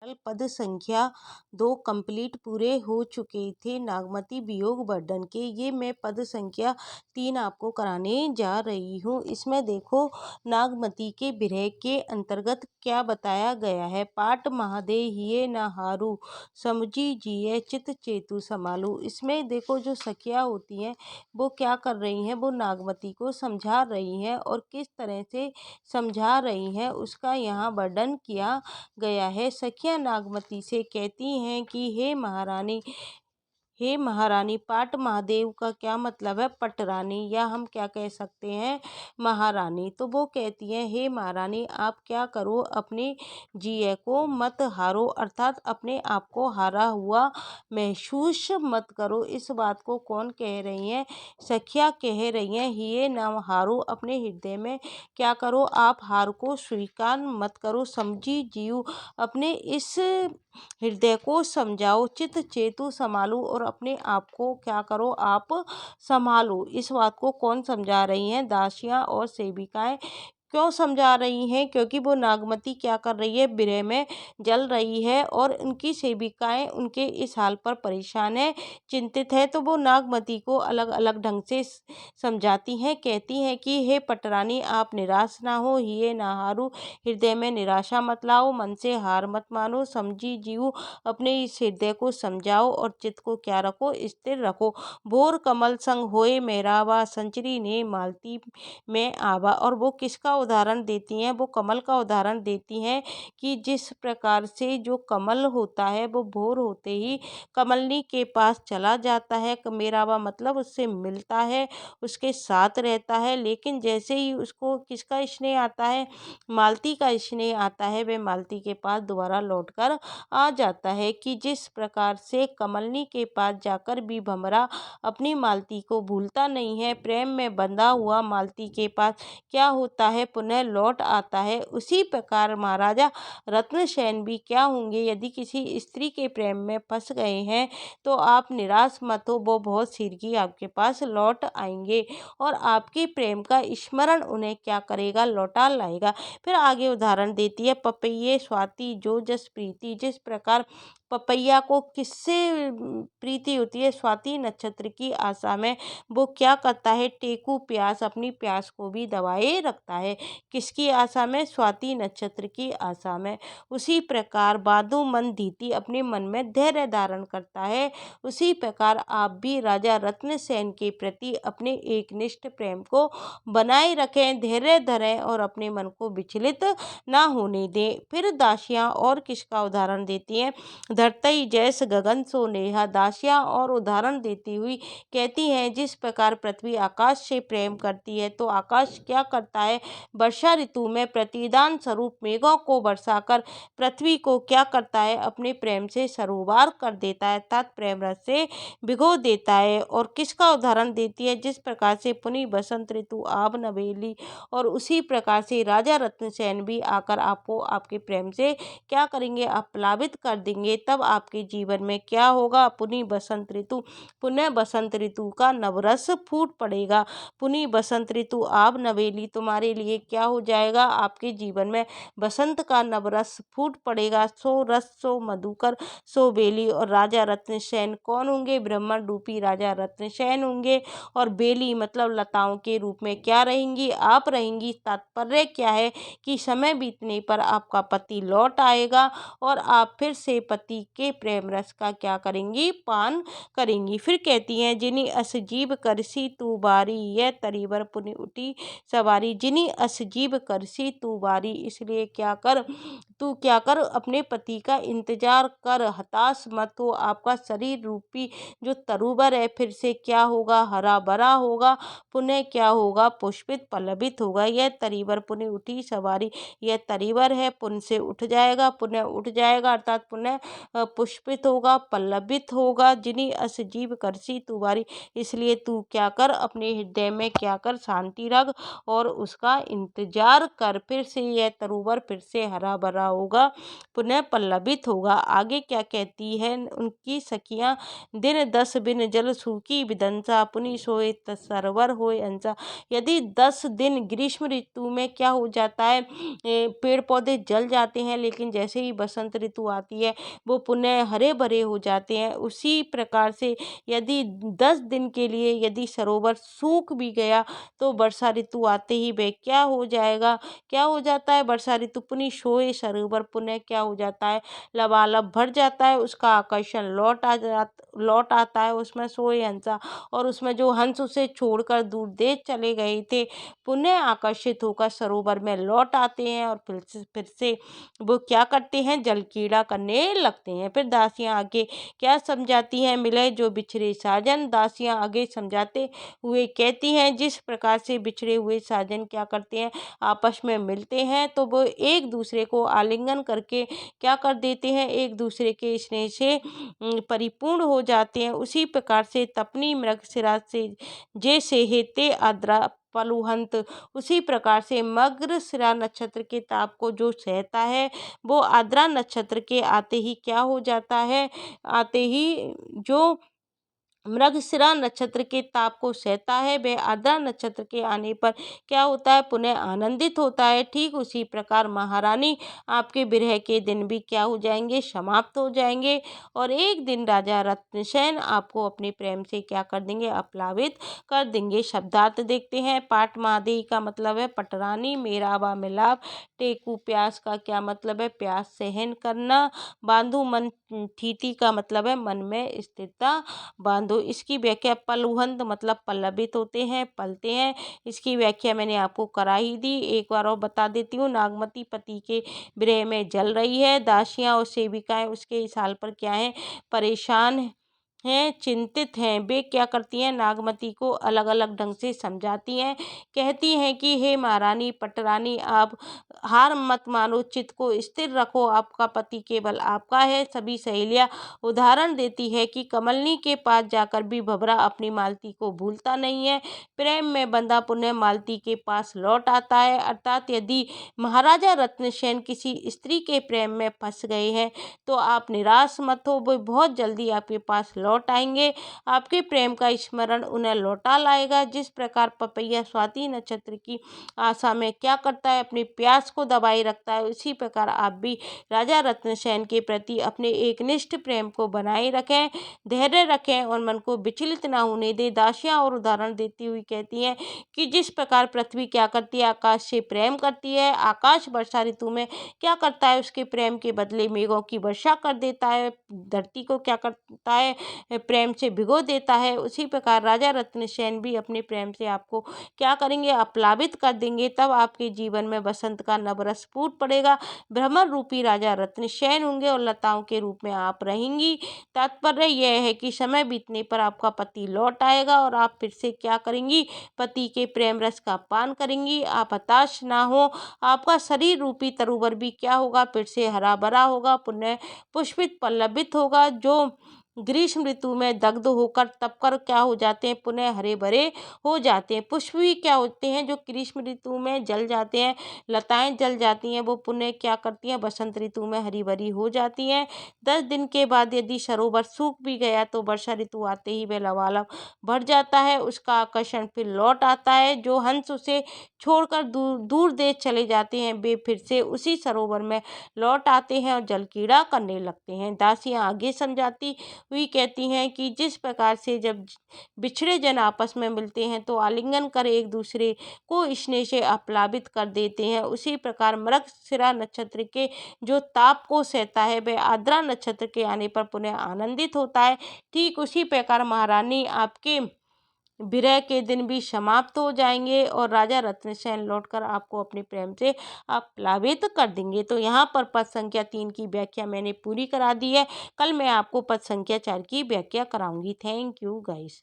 कल पद संख्या 2 कंप्लीट पूरे हो चुके थे नागमती वियोग वर्णन के। ये मैं पद संख्या 3 आपको कराने जा रही हूँ। इसमें देखो नागमती के विरह के अंतर्गत क्या बताया गया है। पाट महादे हिये न हारू समझी जिये चित चेतु समालू। इसमें देखो जो सखियाँ होती हैं वो क्या कर रही हैं, वो नागमती को समझा रही हैं और किस तरह से समझा रही हैं उसका यहाँ वर्णन किया गया है। सखियाँ नागमती से कहती हैं कि हे महारानी। पाट महादेव का क्या मतलब है, पटरानी, या हम क्या कह सकते हैं, महारानी। तो वो कहती हैं हे महारानी आप क्या करो, अपने जिये को मत हारो, अर्थात अपने आप को हारा हुआ महसूस मत करो। इस बात को कौन कह रही हैं, सखियाँ कह रही हैं। हिये न हारो, अपने हृदय में क्या करो, आप हार को स्वीकार मत करो। समझी जीव, अपने इस हृदय को समझाओ। चित चेतु संभालो, और अपने आप को क्या करो, आप संभालो। इस बात को कौन समझा रही हैं, दासियां और सेविकाएं। क्यों समझा रही हैं, क्योंकि वो नागमती क्या कर रही है, विरह में जल रही है और उनकी सेविकाएं उनके इस हाल पर परेशान है, चिंतित है। तो वो नागमती को अलग अलग ढंग से समझाती हैं, कहती हैं कि हे पटरानी आप निराश ना हो, हिये ना हारू, हृदय में निराशा मत लाओ, मन से हार मत मानो। समझी जीव, अपने इस हृदय को समझाओ और चित्त को क्या रखो, स्थिर रखो। भोर कमल संग होए मेरावा, संचरी ने मालती में आवा। और वो किसका उदाहरण देती हैं, वो कमल का उदाहरण देती हैं कि जिस प्रकार से जो कमल होता है वो भोर होते ही कमलनी के पास चला जाता है, मेरावा मतलब उससे मिलता है, उसके साथ रहता है, लेकिन जैसे ही उसको किसका स्नेह आता है, मालती का स्नेह आता है, वह मालती के पास दोबारा लौटकर आ जाता है। कि जिस प्रकार से कमलनी के पास जाकर भी भंवरा अपनी मालती को भूलता नहीं है, प्रेम में बंधा हुआ मालती के पास क्या होता है, पुनः लौट आता है, उसी प्रकार महाराजा रत्नसेन भी क्या होंगे, यदि किसी स्त्री के प्रेम में फंस गए हैं तो आप निराश मत हो, वो बहुत शीघ्र आपके पास लौट आएंगे और आपके प्रेम का स्मरण उन्हें क्या करेगा, लौटा लाएगा। फिर आगे उदाहरण देती है, पपैये स्वाति जो जस प्रीति। जिस प्रकार पपैया को किससे प्रीति होती है, स्वाति नक्षत्र की आशा में वो क्या करता है, टेकू प्यास, अपनी प्यास को भी दबाए रखता है, किसकी आशा में, स्वाति नक्षत्र की आशा में। उसी प्रकार बाधो मन धीति, अपने मन में धैर्य धारण करता है। उसी प्रकार आप भी राजा रत्नसेन के प्रति अपने एकनिष्ठ प्रेम को बनाए रखें, धैर्य धरें और अपने मन को विचलित ना होने दें। फिर दासियां और किसका उदाहरण देती हैं, धरतई जैस गगन सो नेहा। दासियां और उदाहरण देती हुई कहती हैं, जिस प्रकार पृथ्वी आकाश से प्रेम करती है तो आकाश क्या करता है, वर्षा ऋतु में प्रतिदान स्वरूप मेघों को बरसाकर पृथ्वी को क्या करता है, अपने प्रेम से सरोवर कर देता है, अर्थात प्रेम रस से भिगो देता है। और किसका उदाहरण देती है, जिस प्रकार से पुनी बसंत ऋतु आब नवेली, और उसी प्रकार से राजा रत्नसेन भी आकर आपको आपके प्रेम से क्या करेंगे, आप्लावित कर देंगे। तब आपके जीवन में क्या होगा, पुनी बसंत ऋतु, पुनः बसंत ऋतु का नवरस फूट पड़ेगा। पुनी बसंत ऋतु आब नवेली, तुम्हारे लिए क्या हो जाएगा, आपके जीवन में बसंत का नवरस फूट पड़ेगा। सो रस सो मधुकर सो बेली। और राजा रत्नसेन कौन होंगे, ब्रह्मण रूपी राजा रत्नसेन होंगे, और बेली मतलब लताओं के रूप में क्या रहेंगी, आप रहेंगी। तात्पर्य क्या है कि समय बीतने पर आपका पति लौट आएगा और आप फिर से पति के प्रेम रस का क्या करेंगी, पान करेंगी। फिर कहती हैं, जिनी अस जीव करसी तू बारी, यह तरीबर पुनि उठी सवारी। जिनी अस जीव करसी तू बारी, इसलिए क्या कर, तू क्या कर, अपने पति का इंतजार कर, हताश मत हो। आपका शरीर रूपी जो तरुबर है फिर से क्या होगा, हरा भरा होगा, पुनः क्या होगा, पुष्पित पल्लवित होगा। यह तरीबर पुनः उठी सवारी, यह तरीबर है, पुनः से उठ जाएगा, पुनः उठ जाएगा, अर्थात पुनः पुष्पित होगा, पल्लवित होगा। जिनी अस जीव करसी तुबारी, इसलिए तू क्या कर, अपने हृदय में क्या कर, शांति रख और उसका इंतजार कर, फिर से यह सरोवर फिर से हरा भरा होगा, पुनः पल्लवित होगा। आगे क्या कहती है उनकी सखियां, दिन 10 बिन जल सूखी विदंसा, पुनि सोए सरोवर होए अंसा। यदि 10 दिन ग्रीष्म ऋतु में क्या हो जाता है, पेड़ पौधे जल जाते हैं, लेकिन जैसे ही बसंत ऋतु आती है वो पुनः हरे भरे हो जाते हैं। उसी प्रकार से यदि 10 दिन के लिए यदि सरोवर सूख भी गया तो वर्षा ऋतु आते ही वह क्या हो जाएगा, क्या हो जाता है, वर्षा ऋतु पुनि सोए सरोवर पुनः क्या हो जाता है, लबालब भर जाता है, उसका आकर्षण लौट आता है, उसमें सोए हंसा, और उसमें जो हंस उसे छोड़कर दूर देश चले गए थे पुनः आकर्षित होकर सरोवर में लौट आते हैं, और फिर से वो क्या करते हैं, जल कीड़ा करने लगते हैं। फिर दासियां आगे क्या समझाती हैं, मिले जो बिछड़े साजन। दासियां आगे समझाते हुए कहती हैं, जिस प्रकार से बिछड़े हुए साजन क्या करते हैं, आपस में मिलते हैं तो वो एक दूसरे को आलिंगन करके क्या कर देते हैं, एक दूसरे के स्नेह से परिपूर्ण हो जाते हैं। उसी प्रकार से तपनी मृगशिरा से जैसे हेते आद्रा पलुहंत, उसी प्रकार से मृगशिरा नक्षत्र के ताप को जो सहता है वो आद्रा नक्षत्र के आते ही क्या हो जाता है, आते ही जो मृगशिरा नक्षत्र के ताप को सहता है वह आद्रा नक्षत्र के आने पर क्या होता है, पुनः आनंदित होता है। ठीक उसी प्रकार महारानी आपके विरह के दिन भी क्या हो जाएंगे, समाप्त हो जाएंगे, और एक दिन राजा रत्नसेन आपको अपने प्रेम से क्या कर देंगे, अप्लावित कर देंगे। शब्दार्थ देखते हैं। पाठ महादेही का मतलब है पटरानी, मेरावा मिलाप, टेकू प्यास का क्या मतलब है, प्यास सहन करना, बांधू मन थीति का मतलब है मन में स्थिरता बांधो। इसकी व्याख्या पलुहंत मतलब पल्लवित होते हैं, पलते हैं, इसकी व्याख्या मैंने आपको करा ही दी, एक बार और बता देती हूँ। नागमती पति के विरह में जल रही है, दासियां और सेविकाएं उसके इस हाल पर क्या है, परेशान हैं, चिंतित हैं। वे क्या करती हैं, नागमती को अलग अलग ढंग से समझाती हैं, कहती हैं कि हे महारानी पटरानी, आप हार मत मानो, चित्त को स्थिर रखो, आपका पति केवल आपका है। सभी सहेलियां उदाहरण देती है कि कमलनी के पास जाकर भी भंवरा अपनी मालती को भूलता नहीं है, प्रेम में बंधा पुनः मालती के पास लौट आता है। अर्थात यदि महाराजा रत्नसेन किसी स्त्री के प्रेम में फंस गए हैं तो आप निराश मत हो, वो बहुत जल्दी आपके पास लौट आएंगे, आपके प्रेम का स्मरण उन्हें लौटा लाएगा। जिस प्रकार पपैया स्वाति नक्षत्र की आशा में क्या करता है, अपनी प्यास को दबाए रखता है, उसी प्रकार आप भी राजा रत्नसेन के प्रति अपने एकनिष्ठ प्रेम को बनाए रखें, धैर्य रखें और मन को विचलित ना होने दें। दासियां और उदाहरण देती हुई कहती हैं कि जिस प्रकार पृथ्वी क्या करती है, आकाश से प्रेम करती है, आकाश वर्षा ऋतु में क्या करता है, उसके प्रेम के बदले मेघों की वर्षा कर देता है, धरती को क्या करता है, प्रेम से भिगो देता है, उसी प्रकार राजा रत्नसेन भी अपने प्रेम से आपको क्या करेंगे, अपलावित कर देंगे। तब आपके जीवन में बसंत का नवरस फूट पड़ेगा, भ्रमर रूपी राजा रत्नसेन होंगे और लताओं के रूप में आप रहेंगी। तात्पर्य यह है कि समय बीतने पर आपका पति लौट आएगा और आप फिर से क्या करेंगी, पति के प्रेम रस का पान करेंगी। आप हताश ना हो, आपका शरीर रूपी तरोवर भी क्या होगा, फिर से हरा भरा होगा, पुनः पुष्पित पल्लवित होगा। जो ग्रीष्म ऋतु में दग्ध होकर तपकर क्या हो जाते हैं, पुनः हरे भरे हो जाते हैं। पुष्प भी क्या होते हैं, जो ग्रीष्म ऋतु में जल जाते हैं, लताएं जल जाती हैं, वो पुनः क्या करती हैं, बसंत ऋतु में हरी भरी हो जाती हैं। 10 दिन के बाद यदि सरोवर सूख भी गया तो वर्षा ऋतु आते ही वह लबालब भर जाता है, उसका आकर्षण फिर लौट आता है। जो हंस उसे छोड़कर दूर दूर देश चले जाते हैं वे फिर से उसी सरोवर में लौट आते हैं और जल कीड़ा करने लगते हैं। दासियां आगे समझाती हुई कहती हैं कि जिस प्रकार से जब बिछड़े जन आपस में मिलते हैं तो आलिंगन कर एक दूसरे को स्नेह से आप्लावित कर देते हैं, उसी प्रकार मृगशिरा नक्षत्र के जो ताप को सहता है वह आद्रा नक्षत्र के आने पर पुनः आनंदित होता है। ठीक उसी प्रकार महारानी आपके विरह के दिन भी समाप्त हो जाएंगे और राजा रत्नसेन लौटकर आपको अपने प्रेम से आप्लावित कर देंगे। तो यहाँ पर पद संख्या 3 की व्याख्या मैंने पूरी करा दी है। कल मैं आपको पद संख्या 4 की व्याख्या कराऊंगी। Thank you guys.